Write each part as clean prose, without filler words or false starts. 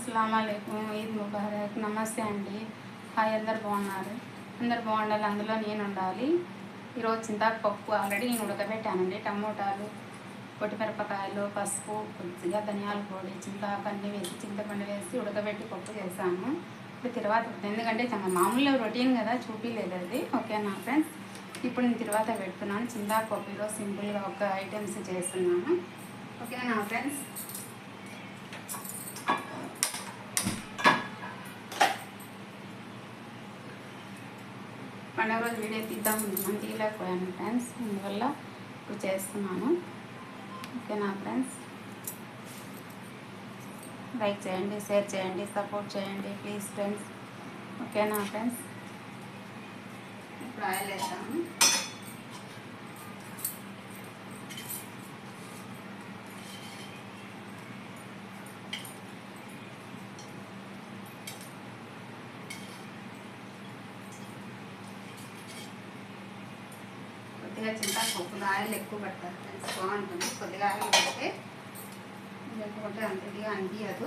అస్సలాము అలైకుం, ఈద్ ముబారక్. నమస్తే అండి. హాయ్, అందరు బాగున్నారు? అందరు బాగుండాలి, అందులో నేను ఉండాలి. ఈరోజు చింతాకు పప్పు ఆల్రెడీ నేను ఉడకబెట్టానండి. టమోటాలు, పొట్టిమిరపకాయలు, పసుపు, కొద్దిగా ధనియాల పొడి, చింతాకు అన్నీ వేసి చింతపండు వేసి ఉడకబెట్టి పప్పు చేశాను. ఇప్పుడు తర్వాత ఎందుకంటే మామూలుగా రొటీన్ కదా, చూపించలేదు అది. ఓకేనా ఫ్రెండ్స్, ఇప్పుడు నేను తర్వాత పెడుతున్నాను చింతాకు పప్పు. ఈరోజు సింపుల్గా ఒక ఐటమ్స్ చేస్తున్నాను. ఓకేనా ఫ్రెండ్స్. పండుగ రోజు వీడియో తీయలేకపోయాను ఫ్రెండ్స్, అందువల్ల ఇప్పుడు చేస్తున్నాను. ఓకేనా ఫ్రెండ్స్, లైక్ చేయండి, షేర్ చేయండి, సపోర్ట్ చేయండి ప్లీజ్ ఫ్రెండ్స్. ఓకేనా ఫ్రెండ్స్. ఇప్పుడు ఆయిల్ వేస్తాము. కొద్దిగా చింతపప్పులు ఆయిల్ ఎక్కువ పడతారు ఫ్రెండ్స్, బాగుంటుంది. కొద్దిగా ఆయిల్ పెడితే లేకపోతే అంతగా అనిపించదు.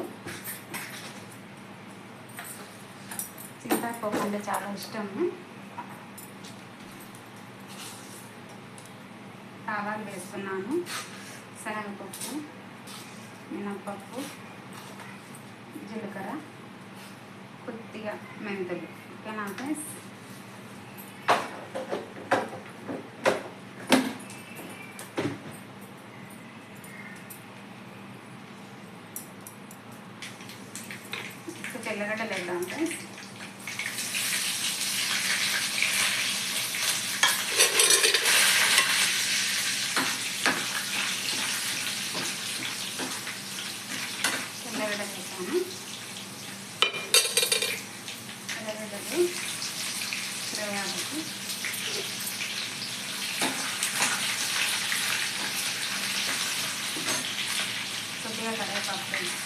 చింతపప్పు అంటే చాలా ఇష్టము. ఆవాలు వేస్తున్నాను, శనగపప్పు, మినప్పప్పు, జీలకర్ర, కొద్దిగా మెంతులు. ఓకేనా ఫ్రెండ్స్. తెల్లగడ్డలు వేద్దాం ఫ్రెండ్స్. తెల్లగడ్డలు వేసాను. తెల్లగడ్డలు, కరివేపాకు, కొద్దిగా కరివేపాకు ఫ్రెండ్స్.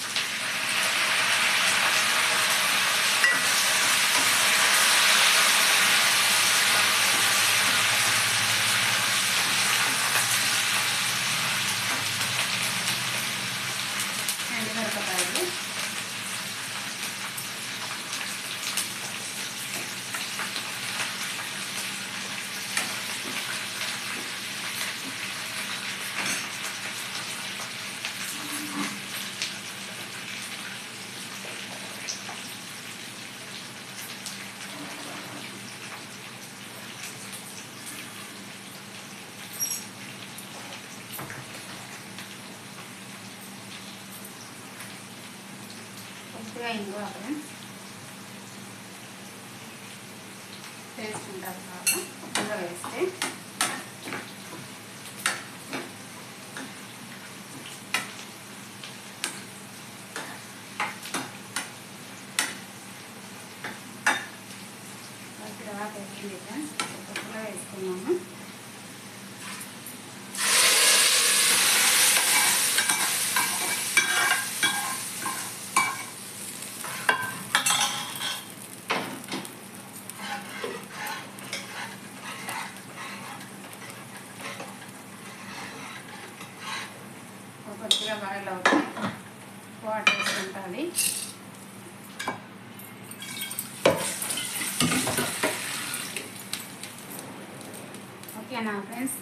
మిరపకాయలు, కొద్దిగా ఇంగువ వేసుకుంటారు. తర్వాత ఇంగువ వేస్తే తర్వాత వేసింది ఫ్రెండ్స్, కొద్దిగా వేసుకున్నాము. కొద్దిగా బాయిల్ అవుతాయి, వాటర్ వేసుకుంటుంది. ఓకేనా ఫ్రెండ్స్,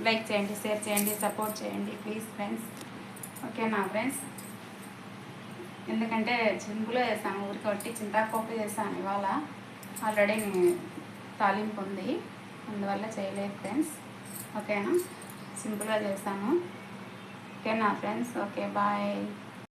లైక్ చేయండి, షేర్ చేయండి, సపోర్ట్ చేయండి ప్లీజ్ ఫ్రెండ్స్. ఓకేనా ఫ్రెండ్స్. ఎందుకంటే సింపుల్గా చేస్తాను, ఊరికి వట్టి చింతాకు చేస్తాను ఇవాళ. ఆల్రెడీ తాలింపు ఉంది, అందువల్ల చేయలేదు ఫ్రెండ్స్. ఓకేనా, సింపుల్గా చేస్తాను. ఓకేనా ఫ్రెండ్స్. Okay, bye.